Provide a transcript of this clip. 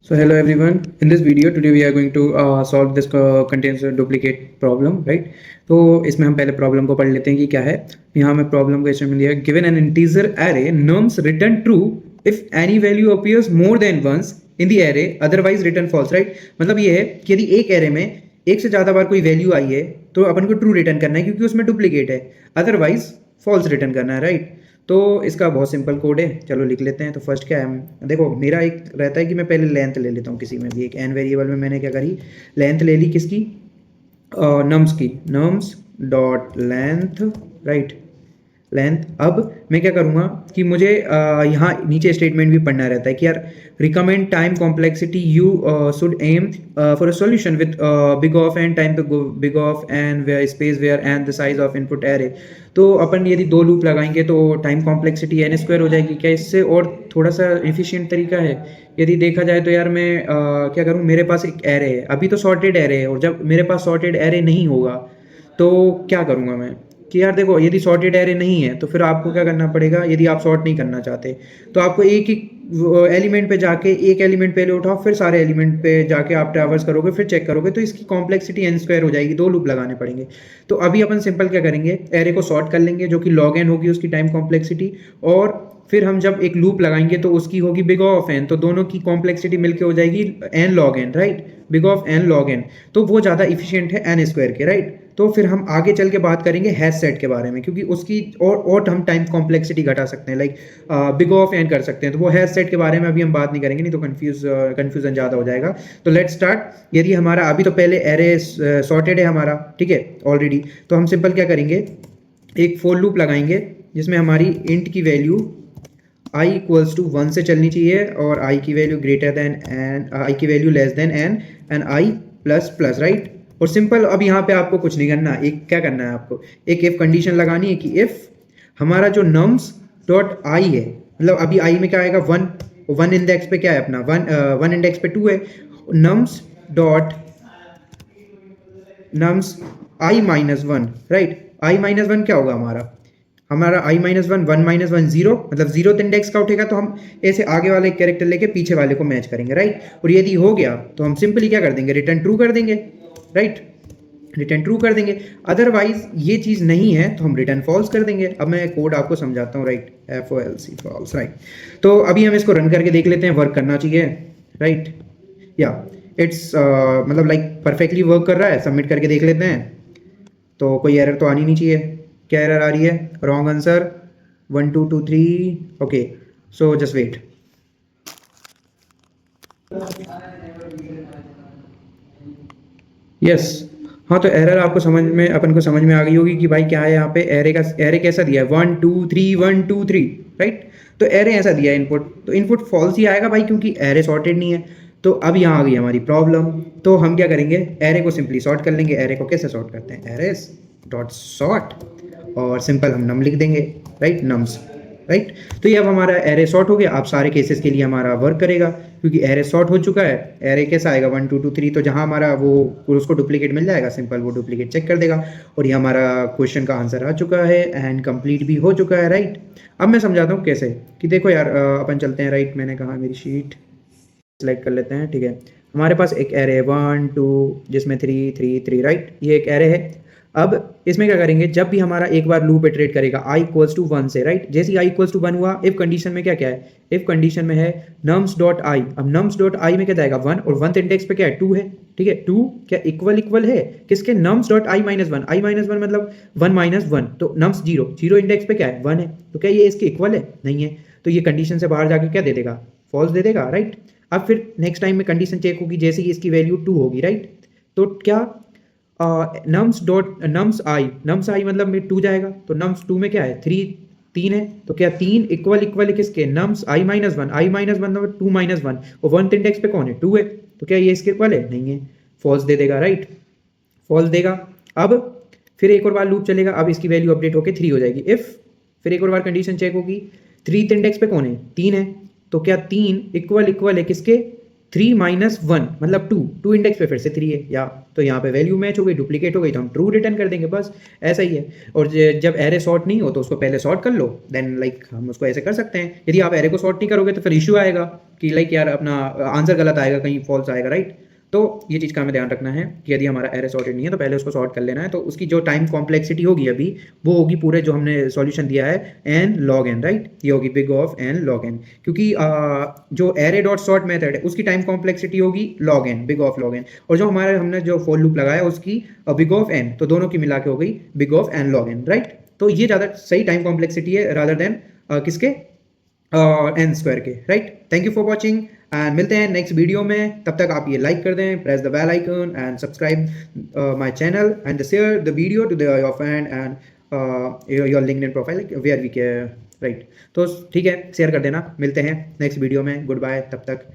So hello everyone. In this video today we are going to solve this contains a duplicate problem, right? तो इसमें हम पहले problem को पढ़ लेते हैं कि क्या है. यहाँ में प्रॉब्लम को इसमें दिया given an integer array nums return true if any value appears more than once in the array otherwise return false, right? मतलब ये है कि यदि एक एरे में एक से ज़्यादा बार कोई वैल्यू आई है तो अपन को ट्रू रिटर्न करना है क्योंकि उसमें डुप्लीकेट है, अदरवाइज फॉल्स रिटर्न करना है, राइट? तो इसका बहुत सिंपल कोड है, चलो लिख लेते हैं. तो फर्स्ट क्या है, देखो मेरा एक रहता है कि मैं पहले लेंथ ले लेता हूँ किसी में भी. एक एन वेरिएबल में मैंने क्या करी, लेंथ ले ली किसकी, नम्स की, nums dot length, right, length. अब मैं क्या करूँगा कि मुझे यहाँ नीचे स्टेटमेंट भी पढ़ना रहता है कि यार recommend time complexity you should aim for a solution with big of n time to big of n where space where and the size of input array. तो अपन यदि दो लूप लगाएंगे तो टाइम कॉम्प्लेक्सिटी एन स्क्वायर हो जाएगी. क्या इससे और थोड़ा सा एफिशिएंट तरीका है यदि देखा जाए तो यार मैं क्या करूँ, मेरे पास एक एरे है, अभी तो सॉर्टेड एरे है, और जब मेरे पास सॉर्टेड एरे नहीं होगा तो क्या करूँगा मैं कि यार देखो यदि सॉर्टेड एरे नहीं है तो फिर आपको क्या करना पड़ेगा, यदि आप सॉर्ट नहीं करना चाहते तो आपको एक एक एलिमेंट पे जाके एक एलिमेंट पहले उठाओ, फिर सारे एलिमेंट पे जाके आप ट्रैवर्स करोगे, फिर चेक करोगे, तो इसकी कॉम्प्लेक्सिटी एन स्क्वायर हो जाएगी, दो लूप लगाने पड़ेंगे. तो अभी अपन सिंपल क्या करेंगे, एरे को सॉर्ट कर लेंगे जो कि लॉग एन होगी उसकी टाइम कॉम्प्लेक्सिटी, और फिर हम जब एक लूप लगाएंगे तो उसकी होगी बिग ऑफ एन, तो दोनों की कॉम्प्लेक्सिटी मिलके हो जाएगी n log n, right, big of n log n. तो वो ज़्यादा इफिशियंट है एन स्क्वायर के, राइट. तो फिर हम आगे चल के बात करेंगे हैश सेट के बारे में, क्योंकि उसकी और हम टाइम कॉम्प्लेक्सिटी घटा सकते हैं, लाइक बिग ऑफ एन कर सकते हैं. तो वो हैश सेट के बारे में अभी हम बात नहीं करेंगे, नहीं तो कन्फ्यूजन ज़्यादा हो जाएगा. तो लेट्स स्टार्ट. यदि हमारा अभी तो पहले एरे सॉर्टेड है हमारा, ठीक है, ऑलरेडी, तो हम सिंपल क्या करेंगे, एक फोर लूप लगाएंगे जिसमें हमारी इंट की वैल्यू i इक्वल्स टू 1 से चलनी चाहिए और i की value greater than n, i की value less than n and i plus plus, right. और सिंपल अब यहाँ पे आपको कुछ नहीं करना, एक क्या करना है आपको, एक इफ कंडीशन लगानी है कि इफ हमारा जो नम्स डॉट i है, मतलब अभी i में क्या आएगा, 1 इंडेक्स पे क्या है अपना, 1 इंडेक्स पे 2 है, nums dot nums i minus 1, right. i minus 1 क्या होगा हमारा i माइनस 1, 1 माइनस 1 जीरो, मतलब जीरो इंडेक्स का उठेगा तो हम ऐसे आगे वाले कैरेक्टर लेके पीछे वाले को मैच करेंगे, राइट. और यदि हो गया तो हम सिंपली क्या कर देंगे, रिटर्न ट्रू कर देंगे, राइट, रिटर्न ट्रू कर देंगे. अदरवाइज ये चीज़ नहीं है तो हम रिटर्न फॉल्स कर देंगे. अब मैं कोड आपको समझाता हूँ, राइट, FOLC फॉल्स, राइट. तो अभी हम इसको रन करके देख लेते हैं, वर्क करना चाहिए, राइट, या इट्स मतलब लाइक परफेक्टली वर्क कर रहा है. सबमिट करके देख लेते हैं, तो कोई एरर तो आनी नहीं चाहिए. क्या एरर आ रही है, wrong answer 1 2 2 3, okay, so just wait. Yes, हाँ, तो एरर आपको अपन को समझ में आ गई होगी कि भाई क्या है यहाँ पे, एरे कैसा दिया है, 1 2 3 1 2 3, राइट. तो एरे ऐसा दिया है इनपुट, तो इनपुट फॉल्स ही आएगा भाई, क्योंकि एरे सॉर्टेड नहीं है. तो अब यहाँ आ गई हमारी प्रॉब्लम. तो हम क्या करेंगे, एरे को सिंपली सॉर्ट कर लेंगे. एरे को कैसे सॉर्ट करते हैं, एरेस डॉट सॉर्ट, और सिंपल हम नम लिख देंगे, राइट, नम्स, राइट. तो ये अब हमारा एरे सॉर्ट हो गया. अब सारे केसेस के लिए हमारा वर्क करेगा क्योंकि एरे सॉर्ट हो चुका है. एरे कैसा आएगा, 1 2 2 3, तो जहाँ हमारा वो उसको डुप्लीकेट मिल जाएगा, सिंपल वो डुप्लीकेट चेक कर देगा. और ये हमारा क्वेश्चन का आंसर आ चुका है एंड कंप्लीट भी हो चुका है, राइट. अब मैं समझाता हूँ कैसे, कि देखो यार अपन चलते हैं, राइट, मैंने कहा मेरी शीट सेलेक्ट कर लेते हैं, ठीक है. हमारे पास एक एरे है 1 2 जिसमें 3 3 3, राइट, ये एक एरे है. अब इसमें क्या करेंगे, जब भी हमारा एक बार लूप इटरेट करेगा i इक्वल्स टू 1 से, राइट, जैसे ही i इक्वल्स टू 1 हुआ, इफ कंडीशन में क्या क्या है, इफ कंडीशन में है nums डॉट i. अब nums डॉट i में क्या जाएगा, 1, और 1 इंडेक्स पे क्या है, 2 है, ठीक है. 2 क्या इक्वल है किसके, nums dot i minus 1. i minus 1 मतलब 1 माइनस 1, तो nums 0 इंडेक्स पे क्या है, 1 है. तो क्या ये इसके इक्वल है, नहीं है. तो ये कंडीशन से बाहर जाके क्या दे देगा, फॉल्स दे देगा, राइट. अब फिर नेक्स्ट टाइम में कंडीशन चेक होगी, जैसे ही इसकी वैल्यू 2 होगी, राइट. तो क्या नम्स आई मतलब में 2 जाएगा, तो नम्स 2 में क्या है, 3 है. तो क्या 3 इक्वल है किसके, nums i minus 1. i minus 1 मतलब 2 माइनस 1, और 1 इंडेक्स पे कौन है, 2 है. तो क्या ये इसके इक्वल है, नहीं है, फॉल्स दे देगा, राइट, फॉल्स देगा. अब फिर एक और बार लूप चलेगा. अब इसकी वैल्यू अपडेट होकर 3 हो जाएगी. इफ फिर एक और बार कंडीशन चेक होगी, 3 इंडेक्स पे कौन है, 3 है. तो क्या 3 इक्वल है किसके, 3 माइनस 1 मतलब 2 इंडेक्स पे फिर से 3 है, या तो यहाँ पे वैल्यू मैच हो गई, डुप्लीकेट हो गई तो हम ट्रू रिटर्न कर देंगे, बस ऐसा ही है। और जब एरे सॉर्ट नहीं हो तो उसको पहले सॉर्ट कर लो, देन लाइक हम उसको ऐसे कर सकते हैं। यदि आप एरे को सॉर्ट नहीं करोगे तो फिर इशू आएगा कि लाइक यार अपना आंसर गलत आएगा, कहीं फॉल्स आएगा, राइट। तो ये चीज़ का हमें ध्यान रखना है कि यदि हमारा एरे सॉर्टेड नहीं है तो पहले उसको सॉर्ट कर लेना है। तो उसकी जो टाइम कॉम्प्लेक्सिटी होगी अभी, वो होगी पूरे जो हमने सॉल्यूशन दिया है एन लॉग एन, राइट। ये होगी big of n log n, क्योंकि जो एरे डॉट सॉर्ट मेथड है उसकी टाइम कॉम्प्लेक्सिटी होगी log n, big of log n, और जो हमारे हमने जो फॉर लूप लगाया उसकी बिग ऑफ एन, तो दोनों की मिला के हो गई big of n log n, right. तो ये ज़्यादा सही टाइम कॉम्प्लेक्सिटी है रादर देन किसके, एन स्क्वायर के, right. Thank you for watching and मिलते हैं नेक्स्ट वीडियो में। तब तक आप ये लाइक कर दें, press the bell icon and subscribe my channel and share the video to your friend and your LinkedIn profile where we के, राइट। तो ठीक है, शेयर कर देना। मिलते हैं नेक्स्ट वीडियो में, गुड बाय, तब तक।